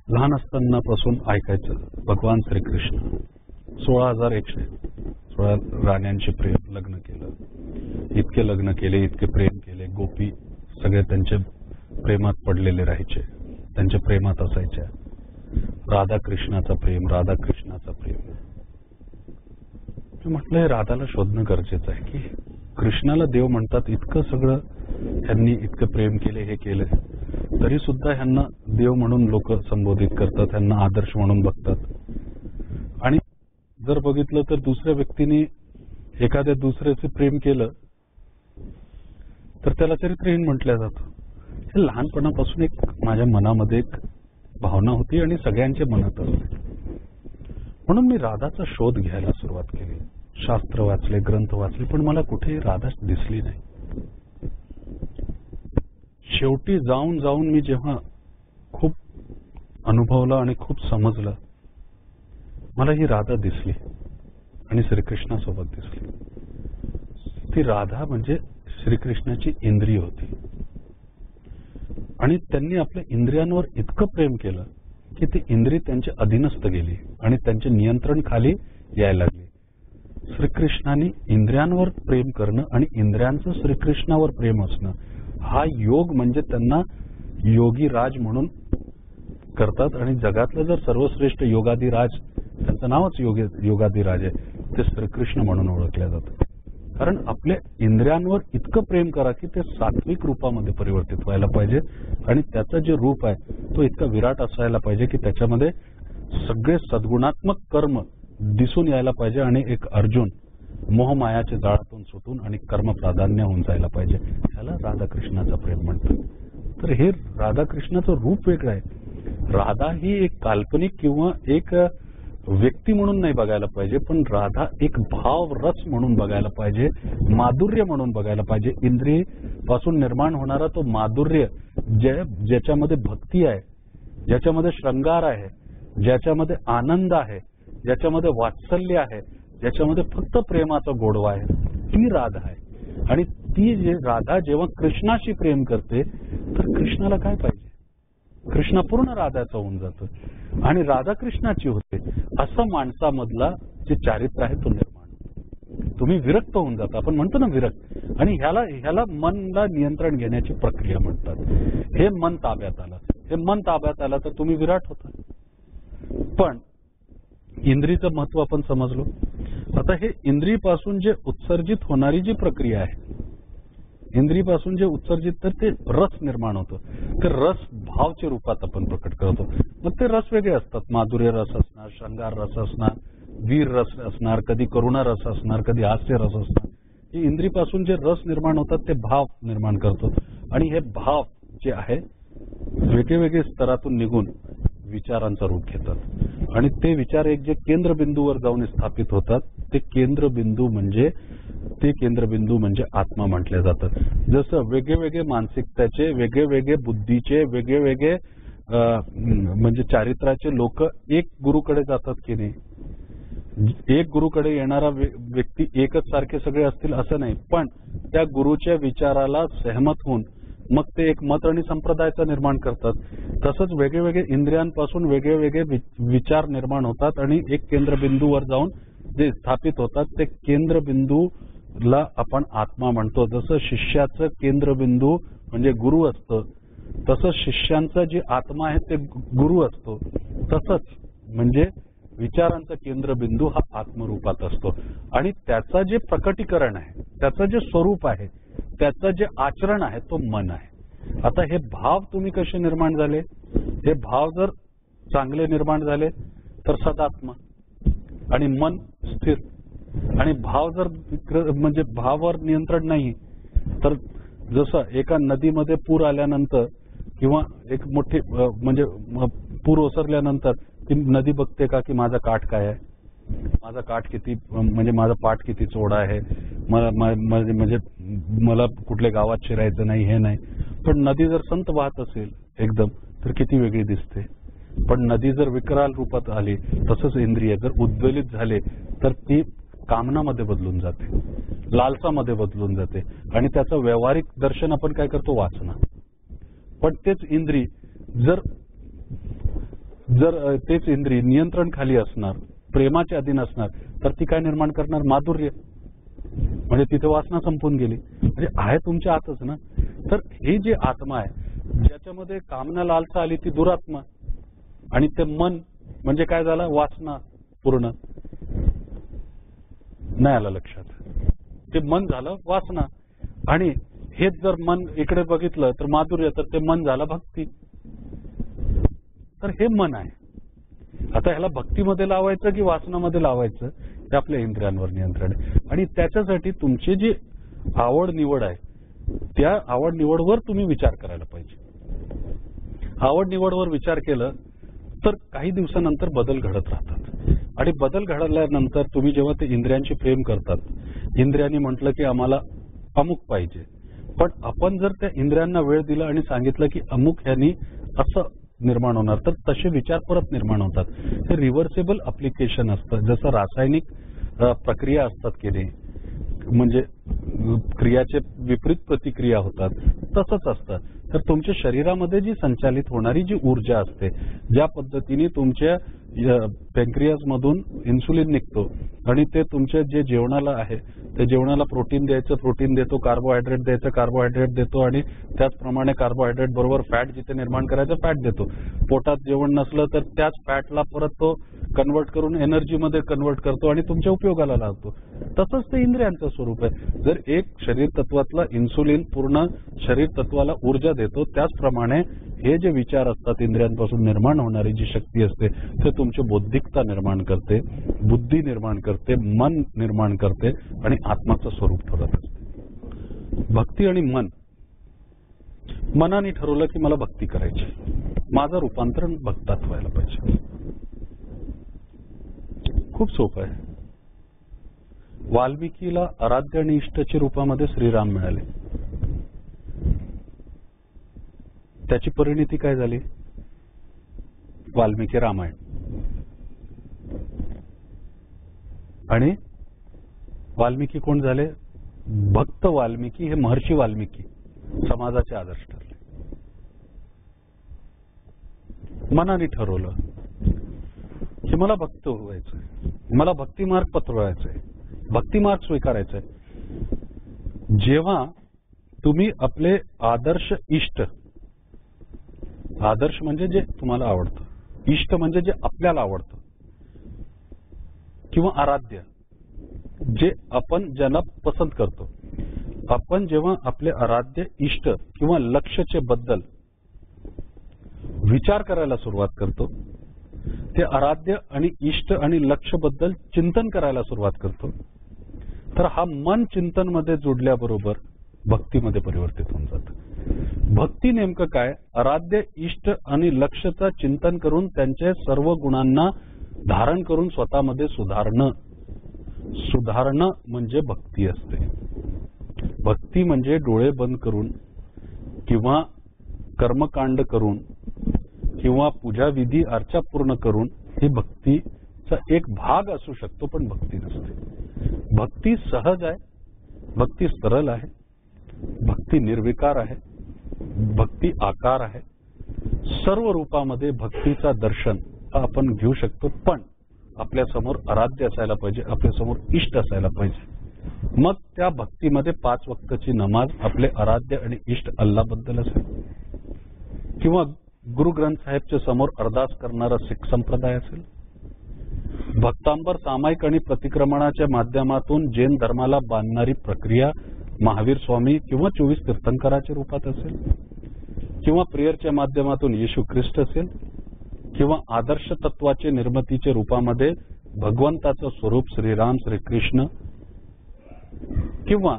लहान असतानापासून ऐकायचं भगवान श्रीकृष्ण 16,116 राण्यांशी प्रेम लग्न केलं, इतके लग्न केले, इतके प्रेम केले, गोपी सगळे त्यांच्या प्रेमात पडलेले राहायचे, त्यांच्या प्रेमात असायच्या. राधाकृष्णाचा प्रेम, राधाकृष्णाचा प्रेम. मी म्हटलं हे राधाला शोधणं गरजेचं आहे की कृष्णाला देव म्हणतात, इतकं सगळं ह्यांनी इतकं प्रेम केले, हे केले, तरी सुद्धा ह्यांना देव म्हणून लोक संबोधित करतात, ह्यांना आदर्श म्हणून बघतात. आणि जर बघितलं तर दुसऱ्या व्यक्तीने एखाद्या दुसऱ्याचे प्रेम केलं तर त्याला चरित्रहीन म्हटलं जातं. हे लहानपणापासून एक माझ्या मनामध्ये एक भावना होती आणि सगळ्यांच्या मनात असते. म्हणून मी राधाचा शोध घ्यायला सुरुवात केली. शास्त्र वाचले, ग्रंथ वाचले, पण मला कुठेही राधा दिसली नाही. शेवटी जाऊन जाऊन मी जेव्हा खूप अनुभवलं आणि खूप समजलं, मला ही राधा दिसली आणि श्रीकृष्णासोबत दिसली. ती राधा म्हणजे श्रीकृष्णाची इंद्रिय होती आणि त्यांनी आपल्या इंद्रियांवर इतकं प्रेम केलं की ती इंद्रिय त्यांच्या अधीनस्थ गेली आणि त्यांचे नियंत्रण खाली यायला लागले. श्रीकृष्णाने इंद्रियांवर प्रेम करणं आणि इंद्रियांचं श्रीकृष्णावर प्रेम असणं, हा योग म्हणजे त्यांना योगी राज म्हणून करतात. आणि जगातलं जर सर्वश्रेष्ठ योगाधिराज, त्यांचं नावच योगाधिराज आहे, ते श्रीकृष्ण म्हणून ओळखल्या जातं. कारण आपल्या इंद्रियांवर इतकं प्रेम करा की ते सात्विक रूपामध्ये परिवर्तित व्हायला पाहिजे आणि त्याचं जे रूप आहे तो इतका विराट असायला पाहिजे की त्याच्यामध्ये सगळे सद्गुणात्मक कर्म दिसून यायला पाहिजे आणि एक अर्जुन मोहमायाच्या जाळातून सुटून आणि कर्म प्राधान्य होऊन जायला पाहिजे. त्याला राधाकृष्णाचं प्रेम म्हणतात. तर हे राधाकृष्णाचं रूप वेगळं आहे. राधा ही एक काल्पनिक किंवा एक व्यक्ती म्हणून नाही बघायला पाहिजे, पण राधा एक भाव रस म्हणून बघायला पाहिजे, माधुर्य म्हणून बघायला पाहिजे. इंद्रिय पासून निर्माण होणारा तो माधुर्य, ज्याच्यामध्ये भक्ती आहे, ज्याच्यामध्ये शृंगार आहे, ज्याच्यामध्ये आनंद आहे, ज्याच्यामध्ये वात्सल्य आहे, ज्याच्यामध्ये फक्त प्रेमाचा गोडवा आहे, ती राधा आहे. आणि ती राधा जेव्हा कृष्णाशी प्रेम करते तर कृष्णाला काय पाहिजे? कृष्ण पूर्ण राधाचा होऊन जातं आणि राधा कृष्णाची होते. असं माणसामधला जे चारित्र्य आहे तो निर्माण, तुम्ही विरक्त होऊन जाता. आपण म्हणतो ना विरक्त. आणि ह्याला मनला नियंत्रण घेण्याची प्रक्रिया म्हणतात. हे मन ताब्यात आलं, हे मन ताब्यात आलं तर तुम्ही विराट होता. पण इंद्रियचं महत्व आपण समजलो. आता हे इंद्रियपासून जे उत्सर्जित होणारी जी प्रक्रिया आहे, इंद्रियपासून जे उत्सर्जित, तर ते रस निर्माण होतं. ते रस भावच्या रूपात आपण प्रकट करतो. मग ते रस वेगळे असतात. माधुर्य रस असणार, शृंगार रस असणार, वीर रस असणार, कधी करुणा रस असणार, कधी हास्य रस असणार. हे इंद्रियपासून जे रस निर्माण होतात ते भाव निर्माण करतो. आणि हे भाव जे आहे वेगवेगळे स्तरातून निघून विचारांचा रूप घेतात आणि ते विचार एक जे केंद्रबिंदूवर जाऊन स्थापित होतात, ते केंद्रबिंदू म्हणजे आत्मा म्हटले जातात. जसं वेगवेगळे मानसिकतेचे, वेगवेगळे बुद्धीचे, वेगवेगळे म्हणजे चारित्र्याचे लोक एक गुरुकडे जातात की नाही. एक गुरुकडे येणारा व्यक्ती एकच सारखे सगळे असतील असं नाही, पण त्या गुरुच्या विचाराला सहमत होऊन मग ते एक मत आणि संप्रदायाचं निर्माण करतात. तसंच वेगवेगळे इंद्रियांपासून वेगवेगळे विचार निर्माण होतात आणि एक केंद्रबिंदूवर जाऊन जे स्थापित होतात, ते केंद्रबिंदूला आपण आत्मा म्हणतो. जसं शिष्याचं केंद्रबिंदू म्हणजे गुरु असतं, तसंच शिष्यांचा जे आत्मा आहे ते गुरु असतो. तसंच म्हणजे विचारांचा केंद्रबिंदू हा आत्मरूपात असतो आणि त्याचं जे प्रकटीकरण आहे, त्याचं जे स्वरूप आहे, त्याचं जे आचरण आहे तो मन आहे. आता हे भाव तुम्ही कसे निर्माण झाले? हे भाव जर चांगले निर्माण झाले तर सदात्मा आणि मन स्थिर. आणि भाव जर म्हणजे भावावर नियंत्रण नाही तर जसं एका नदीमध्ये पूर आल्यानंतर किंवा एक मोठी म्हणजे पूर ओसरल्यानंतर ती नदी बघते का की माझा काठ काय आहे, माझा काठ किती, म्हणजे माझा पाठ किती चौडा आहे, म्हणजे मला कुठल्या गावात शिरायचं नाही, हे नाही. पण नदी जर संत वाहत असेल एकदम तर किती वेगळी दिसते. पण नदी जर विकराल रूपात आली, तसंच इंद्रिय जर उद्वेलित झाले तर ती कामनामध्ये बदलून जाते, लालसामध्ये बदलून जाते आणि त्याचं व्यावहारिक दर्शन आपण काय करतो? वासना. पण तेच इंद्रिय जर जर तेच इंद्रिय नियंत्रण खाली असणार, प्रेमाच्या अधीन असणार, तर ती काय निर्माण करणार? माधुर्य. म्हणजे तिथे वासना संपून गेली. म्हणजे आहे तुमच्या आतच ना. तर हे जे आत्मा आहे ज्याच्यामध्ये कामना लालसा आली ती दुरात्मा, आणि ते मन म्हणजे काय झालं? वासना पूर्ण. नाही आलं लक्षात? ते मन झालं वासना, आणि हेच जर मन इकडे बघितलं तर माधुर्य, तर ते मन झालं भक्ती. तर हे मन आहे. आता ह्याला भक्तीमध्ये लावायचं की वासनामध्ये लावायचं ते आपल्या इंद्रियांवर नियंत्रण आहे. आणि त्याच्यासाठी तुमची जी आवड निवड आहे त्या आवड निवडवर तुम्ही विचार करायला पाहिजे. आवड निवडवर विचार केलं तर काही दिवसानंतर बदल घडत राहतात. आणि बदल घडल्यानंतर तुम्ही जेव्हा ते इंद्रियांशी प्रेम करतात, इंद्रियांनी म्हटलं की आम्हाला अमुक पाहिजे, पण आपण जर त्या इंद्रियांना वेळ दिला आणि सांगितलं की अमुक ह्यांनी असं निर्माण होणार, तर तसे विचार परत निर्माण होतात. हे रिव्हर्सेबल अप्लिकेशन असतं. जसं रासायनिक प्रक्रिया असतात की नाही, म्हणजे क्रियाचे विपरीत प्रतिक्रिया होतात, तसंच असतं. तर तुमच्या शरीरामध्ये जी संचालित होणारी जी ऊर्जा असते, ज्या पद्धतीने तुमच्या पॅन्क्रियास मधून इन्सुलिन निघतो आणि ते तुमच्या जे जेवणाला आहे त्या जेवणाला प्रोटीन द्यायचं, प्रोटीन देतो, कार्बोहायड्रेट द्यायचं, कार्बोहायड्रेट देतो, आणि त्याचप्रमाणे कार्बोहायड्रेट बरोबर फॅट जिथे निर्माण करायचं फॅट देतो. पोटात जेवण नसलं तर त्याच फॅटला परत तो कन्वर्ट करून एनर्जीमध्ये कन्वर्ट करतो आणि तुमच्या उपयोगाला लावतो. तसंच ते इंद्रियांचं स्वरूप आहे. जर एक शरीर तत्वातला इन्सुलिन पूर्ण शरीर तत्वाला ऊर्जा देतो, त्याचप्रमाणे हे जे विचार असतात इंद्रियांपासून निर्माण होणारी जी शक्ती असते ते तुमची बौद्धिकता निर्माण करते, बुद्धी निर्माण करते, मन निर्माण करते आणि आत्माचं स्वरूप ठरत असते. भक्ती आणि मन. मनाने ठरवलं की मला भक्ती करायची, माझं रूपांतरण भक्तात व्हायला पाहिजे. खूप सोपं आहे. वाल्मिकीला आराध्य आणि इष्टच्या रूपामध्ये श्रीराम मिळाले. त्याची परिणिती काय झाली? वाल्मिकी रामायण. आणि वाल्मिकी कोण झाले? भक्त वाल्मिकी हे महर्षी वाल्मिकी समाजाचे आदर्श ठरले. मनाने ठरवलं की मला भक्त व्हायचंय, मला भक्ती मार्ग पत्करायचाय, भक्ती मार्ग स्वीकारायचाय. जेव्हा तुम्ही आपले आदर्श इष्ट, आदर्श म्हणजे जे तुम्हाला आवडतं, इष्ट म्हणजे जे आपल्याला आवडतं, किंवा आराध्य जे आपण ज्यांना पसंत करतो, आपण जेव्हा आपले आराध्य इष्ट किंवा लक्ष्यचे बद्दल विचार करायला सुरुवात करतो, ते आराध्य आणि इष्ट आणि लक्ष्य बद्दल चिंतन करायला सुरुवात करतो, तर हा मन चिंतन मध्ये जोडल्याबरोबर भक्तीमध्ये परिवर्तित होऊन जातं. भक्ती नेमकं काय? आराध्य इष्ट आणि लक्ष्यचं चिंतन करून त्यांच्या सर्व गुणांना धारण करून स्वतःमध्ये सुधारणं. सुधारणं म्हणजे भक्ती असते. भक्ती म्हणजे डोळे बंद करून किंवा कर्मकांड करून किंवा पूजा विधी अर्चा पूर्ण करून ही भक्तीचा एक भाग असू शकतो, पण भक्ती नसते. भक्ती सहज आहे, भक्ती सरळ आहे, भक्ती निर्विकार आहे, भक्ती आकार आहे. सर्व रूपामध्ये भक्तीचा दर्शन आपण घेऊ शकतो, पण आपल्या समोर आराध्य असायला पाहिजे, आपल्या समोर इष्ट असायला पाहिजे. मग त्या भक्तीमध्ये 5 वक्तची नमाज आपले आराध्य आणि इष्ट अल्लाबद्दल असेल, किंवा गुरु ग्रंथ साहेबच्या समोर अरदास करणारा सिख संप्रदाय असेल, भक्तांबर सामायिक आणि प्रतिक्रमणाच्या माध्यमातून जैन धर्माला बांधणारी प्रक्रिया महावीर स्वामी किंवा 24 तीर्थंकराच्या रूपात असेल, किंवा प्रेयरच्या माध्यमातून येशू ख्रिस्त असेल, किंवा आदर्श तत्वाचे निर्मितीच्या रूपामध्ये भगवंताचं स्वरूप श्रीराम श्रीकृष्ण, किंवा